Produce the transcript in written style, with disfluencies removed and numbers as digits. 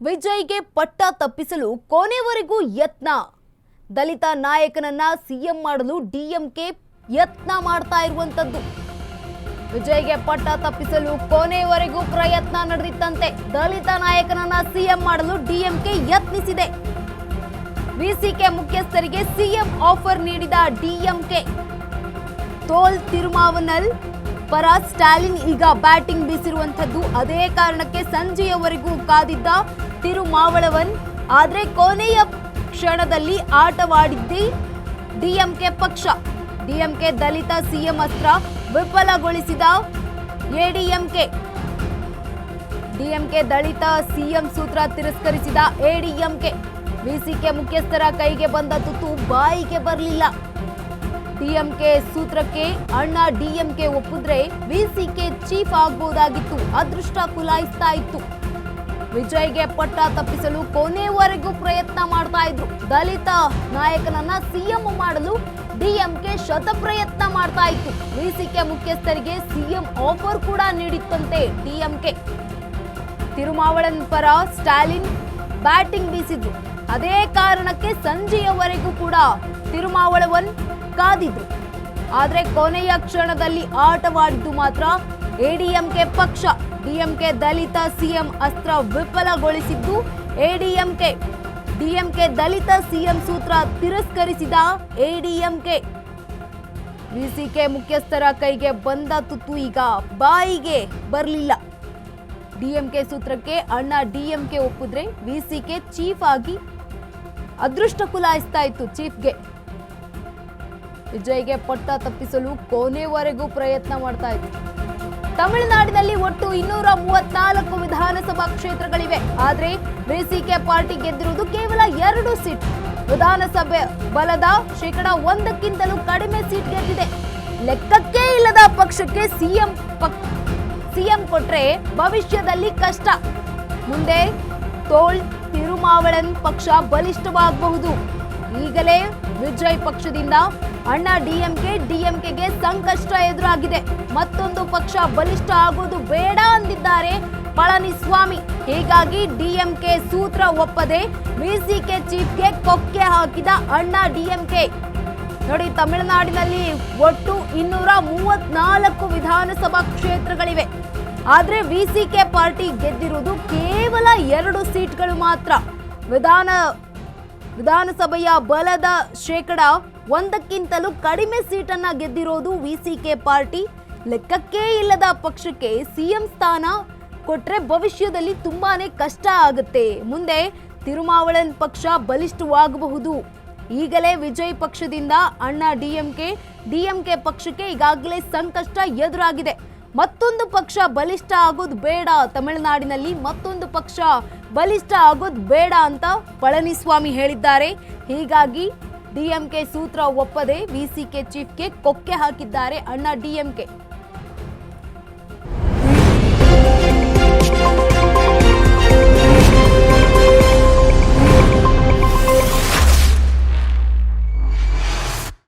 ವಿಜಯ್ಗೆ ಪಟ್ಟ ತಪ್ಪಿಸಲು ಕೊನೆವರೆಗೂ ಯತ್ನ. ದಲಿತ ನಾಯಕನನ್ನ ಸಿಎಂ ಮಾಡಲು ಡಿಎಂಕೆ ಯತ್ನ ಮಾಡ್ತಾ ಇರುವಂತದ್ದು. ವಿಜಯ್ಗೆ ಪಟ್ಟ ತಪ್ಪಿಸಲು ಕೊನೆವರೆಗೂ ಪ್ರಯತ್ನ ನಡೆದಿತ್ತಂತೆ. ದಲಿತ ನಾಯಕನನ್ನ ಸಿಎಂ ಮಾಡಲು ಡಿಎಂಕೆ ಯತ್ನಿಸಿದೆ. ವಿಸಿಕೆ ಮುಖ್ಯಸ್ಥರಿಗೆ ಸಿಎಂ ಆಫರ್ ನೀಡಿದ ಡಿಎಂಕೆ. ತೋಲ್ ತಿರುಮಾವನಲ್ ಪರ ಸ್ಟಾಲಿನ್ ಈಗ ಬ್ಯಾಟಿಂಗ್ ಬೀಸಿರುವಂತದ್ದು. ಅದೇ ಕಾರಣಕ್ಕೆ ಸಂಜೆಯವರೆಗೂ ಕಾದಿದ್ದ ತಿರುಮಾವಳವನ್, ಆದ್ರೆ ಕೊನೆಯ ಕ್ಷಣದಲ್ಲಿ ಆಟವಾಡಿದ್ದೇ ಡಿಎಂಕೆ ಪಕ್ಷ. ಡಿಎಂಕೆ ದಲಿತ ಸಿಎಂ ಅಸ್ತ್ರ ವಿಫಲಗೊಳಿಸಿದ ಎಡಿಎಂಕೆ. ಡಿಎಂಕೆ ದಲಿತ ಸಿಎಂ ಸೂತ್ರ ತಿರಸ್ಕರಿಸಿದ ಎಡಿಎಂಕೆ. ವಿಸಿಕೆ ಮುಖ್ಯಸ್ಥರ ಕೈಗೆ ಬಂದ ತುತ್ತು ಬಾಯಿಗೆ ಬರಲಿಲ್ಲ. ಡಿಎಂಕೆ ಸೂತ್ರಕ್ಕೆ ಅಣ್ಣ ಡಿಎಂಕೆ ಒಪ್ಪಿದ್ರೆ ವಿಸಿಕೆ ಚೀಫ್ ಆಗಬಹುದಾಗಿತ್ತು. ಅದೃಷ್ಟ ಕುಲಾಯಿಸ್ತಾ ಇತ್ತು. ವಿಜಯ್ಗೆ ಪಟ್ಟ ತಪ್ಪಿಸಲು ಕೊನೆವರೆಗೂ ಪ್ರಯತ್ನ ಮಾಡ್ತಾ ಇದ್ರು. ದಲಿತ ನಾಯಕನನ್ನ ಸಿಎಂ ಮಾಡಲು ಡಿಎಂಕೆ ಶತ ಪ್ರಯತ್ನ ಮಾಡ್ತಾ ಇತ್ತು. ವಿಸಿಕೆ ಮುಖ್ಯಸ್ಥರಿಗೆ ಸಿಎಂ ಆಫರ್ ಕೂಡ ನೀಡಿತ್ತಂತೆ ಡಿಎಂಕೆ. ತಿರುಮಾವಳನ್ ಪರ ಸ್ಟಾಲಿನ್ ಬ್ಯಾಟಿಂಗ್ ಬೀಸಿದ್ರು. ಅದೇ ಕಾರಣಕ್ಕೆ ಸಂಜೆಯವರೆಗೂ ಕೂಡ ತಿರುಮಾವಳವನ್ ಕಾದಿದ್ರು. ಆದ್ರೆ ಕೊನೆಯ ಕ್ಷಣದಲ್ಲಿ ಆಟವಾಡಿದ್ದು ಮಾತ್ರ ಎಡಿಎಂಕೆ ಪಕ್ಷ. ಡಿಎಂಕೆ ದಲಿತ ಸಿಎಂ ಅಸ್ತ್ರ ವಿಫಲಗೊಳಿಸಿದ್ದು ಎಡಿಎಂಕೆ. ಡಿಎಂಕೆ ದಲಿತ ಸಿಎಂ ಸೂತ್ರ ತಿರಸ್ಕರಿಸಿದ ಎಡಿಎಂಕೆ. ವಿಸಿಕೆ ಮುಖ್ಯಸ್ಥರ ಕೈಗೆ ಬಂದ ತುತ್ತು ಈಗ ಬಾಯಿಗೆ ಬರಲಿಲ್ಲ. ಡಿಎಂಕೆ ಸೂತ್ರಕ್ಕೆ ಅಣ್ಣ ಡಿಎಂಕೆ ಒಪ್ಪಿದ್ರೆ ವಿಸಿಕೆ ಚೀಫ್ ಆಗಿ ಅದೃಷ್ಟ ಕುಲಾಯಿಸ್ತಾ ಇತ್ತು ಚೀಫ್ಗೆ. ವಿಜಯ್ಗೆ ಪಟ್ಟ ತಪ್ಪಿಸಲು ಕೊನೆವರೆಗೂ ಪ್ರಯತ್ನ ಮಾಡ್ತಾ ಇತ್ತು. ತಮಿಳುನಾಡಿನಲ್ಲಿ ಒಟ್ಟು 234 ವಿಧಾನಸಭಾ ಕ್ಷೇತ್ರಗಳಿವೆ. ಆದ್ರೆ ವಿಸಿಕೆ ಪಾರ್ಟಿ ಗೆದ್ದಿರುವುದು ಕೇವಲ 2 ಸೀಟ್. ವಿಧಾನಸಭೆ ಬಲದ 1%ಕ್ಕಿಂತಲೂ ಕಡಿಮೆ ಸೀಟ್ ಗೆದ್ದಿದೆ. ಲೆಕ್ಕಕ್ಕೆ ಇಲ್ಲದ ಪಕ್ಷಕ್ಕೆ ಸಿಎಂ ಕೊಟ್ರೆ ಭವಿಷ್ಯದಲ್ಲಿ ಕಷ್ಟ. ಮುಂದೆ ತೋಳ್ ತಿರುಮಾವಳನ್ ಪಕ್ಷ ಬಲಿಷ್ಠವಾಗಬಹುದು. ಈಗಲೇ ವಿಜಯ್ ಪಕ್ಷದಿಂದ ಅಣ್ಣ ಡಿಎಂಕೆಗೆ ಸಂಕಷ್ಟ ಎದುರಾಗಿದೆ. ಮತ್ತೊಂದು ಪಕ್ಷ ಬಲಿಷ್ಠ ಆಗೋದು ಬೇಡ ಅಂದಿದ್ದಾರೆ ಪಳನಿಸ್ವಾಮಿ. ಹೀಗಾಗಿ ಡಿಎಂಕೆ ಸೂತ್ರ ಒಪ್ಪದೆ ವಿಸಿಕೆ ಚೀಫ್ಗೆ ಕೊಕ್ಕೆ ಹಾಕಿದ ಅಣ್ಣ ಡಿಎಂಕೆ. ನೋಡಿ, ತಮಿಳುನಾಡಿನಲ್ಲಿ ಒಟ್ಟು 234 ವಿಧಾನಸಭಾ ಕ್ಷೇತ್ರಗಳಿವೆ. ಆದ್ರೆ ವಿಸಿಕೆ ಪಾರ್ಟಿ ಗೆದ್ದಿರುವುದು ಕೇವಲ 2 ಸೀಟ್ಗಳು ಮಾತ್ರ. ವಿಧಾನಸಭೆಯ ಬಲದ 1%ಕ್ಕಿಂತಲೂ ಕಡಿಮೆ ಸೀಟನ್ನ ಗೆದ್ದಿರೋದು ವಿಸಿಕೆ ಪಾರ್ಟಿ. ಲೆಕ್ಕಕ್ಕೆ ಇಲ್ಲದ ಪಕ್ಷಕ್ಕೆ ಸಿಎಂ ಸ್ಥಾನ ಕೊಟ್ರೆ ಭವಿಷ್ಯದಲ್ಲಿ ತುಂಬಾನೇ ಕಷ್ಟ ಆಗುತ್ತೆ. ಮುಂದೆ ತಿರುಮಾವಳನ್ ಪಕ್ಷ ಬಲಿಷ್ಠವಾಗಬಹುದು. ಈಗಲೇ ವಿಜಯ್ ಪಕ್ಷದಿಂದ ಅಣ್ಣ ಡಿಎಂಕೆ ಪಕ್ಷಕ್ಕೆ ಈಗಾಗಲೇ ಸಂಕಷ್ಟ ಎದುರಾಗಿದೆ. ಮತ್ತೊಂದು ಪಕ್ಷ ಬಲಿಷ್ಠ ಆಗೋದು ಬೇಡ, ತಮಿಳುನಾಡಿನಲ್ಲಿ ಮತ್ತೊಂದು ಪಕ್ಷ ಬಲಿಷ್ಠ ಆಗೋದು ಬೇಡ ಅಂತ ಪಳನಿಸ್ವಾಮಿ ಹೇಳಿದ್ದಾರೆ. ಹೀಗಾಗಿ ಡಿಎಂಕೆ ಸೂತ್ರ ಒಪ್ಪದೆ ವಿಸಿಕೆ ಚೀಫ್ಗೆ ಕೊಕ್ಕೆ ಹಾಕಿದ್ದಾರೆ ಅಣ್ಣ ಡಿಎಂಕೆ.